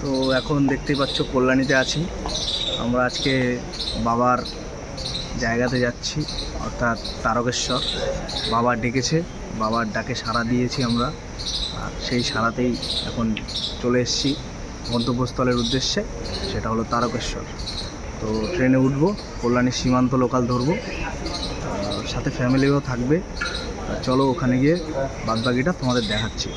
তো এখন দেখতেই পাচ্ছ কল্যাণীতে আছি আমরা। আজকে বাবার জায়গাতে যাচ্ছি, অর্থাৎ তারকেশ্বর। বাবা ডেকেছে, বাবার ডাকে সাড়া দিয়েছি আমরা, আর সেই সাড়াতেই এখন চলে এসেছি গন্তব্যস্থলের উদ্দেশ্যে, সেটা হলো তারকেশ্বর। তো ট্রেনে উঠবো, কল্যাণীর সীমান্ত লোকাল ধরবো, সাথে ফ্যামিলিও থাকবে। চলো ওখানে গিয়ে বাদবাকিটা তোমাদের দেখাচ্ছি।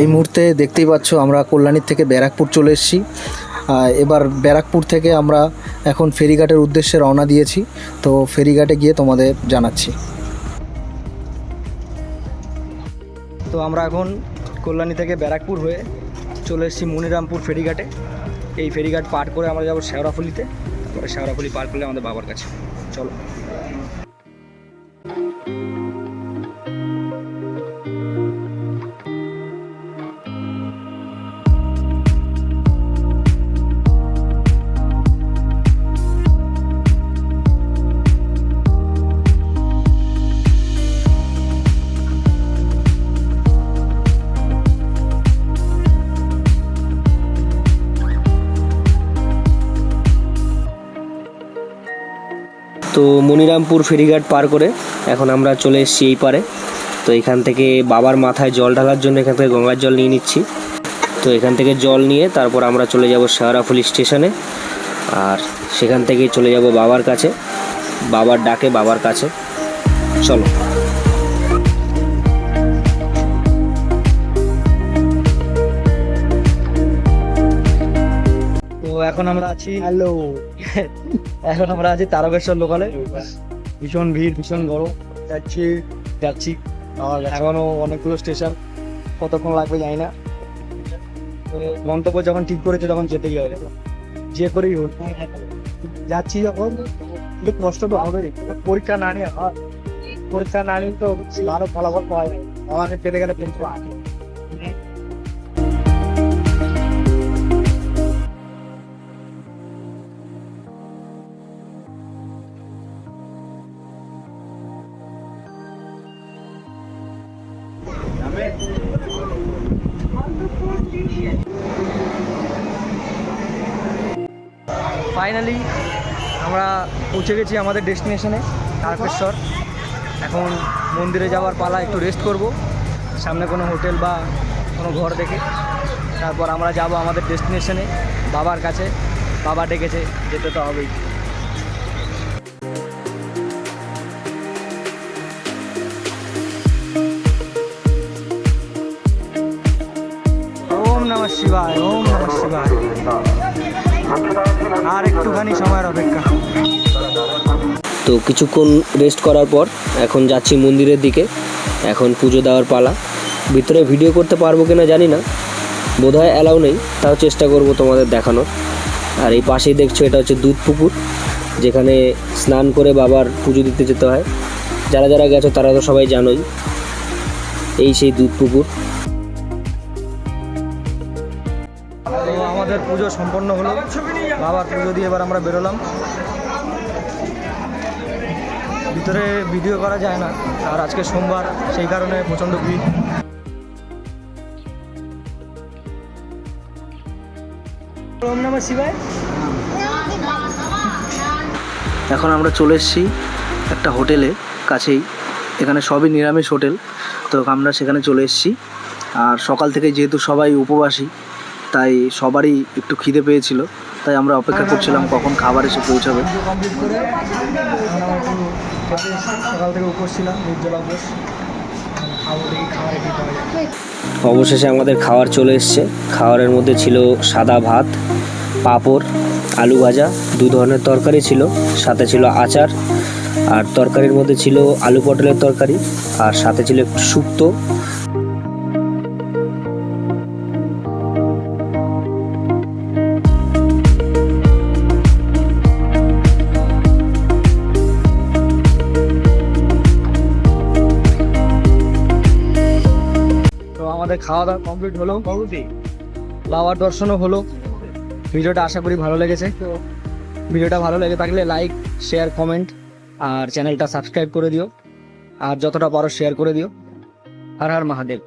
এই মুহূর্তে দেখতেই পাচ্ছ আমরা কল্যাণীর থেকে ব্যারাকপুর চলে এসেছি। এবার ব্যারাকপুর থেকে আমরা এখন ফেরিঘাটের উদ্দেশ্যে রওনা দিয়েছি। তো ফেরিঘাটে গিয়ে তোমাদের জানাচ্ছি। তো আমরা এখন কল্যাণী থেকে ব্যারাকপুর হয়ে চলে এসেছি মনিরামপুর ফেরিঘাটে। এই ফেরিঘাট পার করে আমরা যাব শেওড়াফুলিতে, তারপরে শেওড়াফুলি পার করলে আমাদের বাবার কাছে। চলো। তো মনিরামপুর ফেরিঘাট পার করে এখন আমরা চলে এসেছি এই পারে। তো এখান থেকে বাবার মাথায় জল ঢালার জন্য এখান থেকে গঙ্গার জল নিয়ে নিচ্ছি। তো এখান থেকে জল নিয়ে তারপর আমরা চলে যাব শেওড়াফুলি স্টেশনে, আর সেখান থেকেই চলে যাব বাবার কাছে, বাবার ডাকে বাবার কাছে। চলো। তো এখন আমরা আছি এখন আমরা আছি তারকেশ্বর লোকালে। ভীষণ ভিড়, ভীষণ গরম। যাচ্ছি আর এখনো অনেকগুলো স্টেশন, কতক্ষণ লাগবে জানি না। গন্তব্য যখন ঠিক করেছে তখন যেতেই হবে, যে করেই হোক। যাচ্ছি যখন একটু কষ্ট তো হবে, পরীক্ষা না নিয়ে তো ভালো ফলাফল পাওয়া যায়। আমাকে পেতে গেলে কিন্তু ফাইনালি আমরা পৌঁছে গেছি আমাদের ডেস্টিনেশনে তারকেশ্বর। এখন মন্দিরে যাওয়ার পালা, একটু রেস্ট করব সামনে কোনো হোটেল বা কোনো ঘর দেখে। তারপর আমরা যাব আমাদের ডেস্টিনেশনে, বাবার কাছে। বাবা ডেকেছে, যেতে তো হবেই। ওম নমঃ শিবায়, ওম নমঃ শিবায়। আর একটুখানি সময়ের অপেক্ষা। তো কিছুক্ষণ রেস্ট করার পর এখন যাচ্ছি মন্দিরের দিকে। এখন পুজো দেওয়ার পালা। ভিতরে ভিডিও করতে পারবো কিনা জানি না, বোধহয় অ্যালাউ নেই, তাও চেষ্টা করব তোমাদের দেখানোর। আর এই পাশেই দেখছো, এটা হচ্ছে দুধ পুকুর, যেখানে স্নান করে বাবার পুজো দিতে যেতে হয়। যারা যারা গেছো তারা তো সবাই জানোই। এই সেই দুধ পুকুর। তো আমাদের পুজো সম্পন্ন হলো, বাবার পুজো দিয়ে এবার আমরা বেরোলাম। ভিতরে ভিডিও করা যায় না, আর আজকে সোমবার, সেই কারণে প্রচণ্ড ভিড়। ওম নমঃ শিবায়। এখন আমরা চলে এসেছি একটা হোটেলে কাছেই, এখানে সবই নিরামিষ হোটেল। তো আমরা সেখানে চলে এসেছি। আর সকাল থেকে যেহেতু সবাই উপবাসী, তাই সবারই একটু খিদে পেয়েছিল, তাই আমরা অপেক্ষা করছিলাম কখন খাবার এসে পৌঁছাবে। কমপ্লিট করে সকাল থেকে উপোস ছিলাম, নির্জলা উপোস। অবশেষে আমাদের খাবার চলে এসছে। খাবারের মধ্যে ছিল সাদা ভাত, পাঁপড়, আলু ভাজা, 2 ধরনের তরকারি ছিল, সাথে ছিল আচার। আর তরকারির মধ্যে ছিল আলু পটলের তরকারি, আর সাথে ছিল একটু শুক্তো। খাওয়া দাওয়া কমপ্লিট হলো, বাবার দর্শনও হলো। ভিডিওটা আশা করি ভালো লেগেছে। তো ভিডিওটা ভালো লেগে থাকলে লাইক, শেয়ার, কমেন্ট আর চ্যানেলটা সাবস্ক্রাইব করে দিও, আর যতটা পারো শেয়ার করে দিও। হর হর মহাদেব।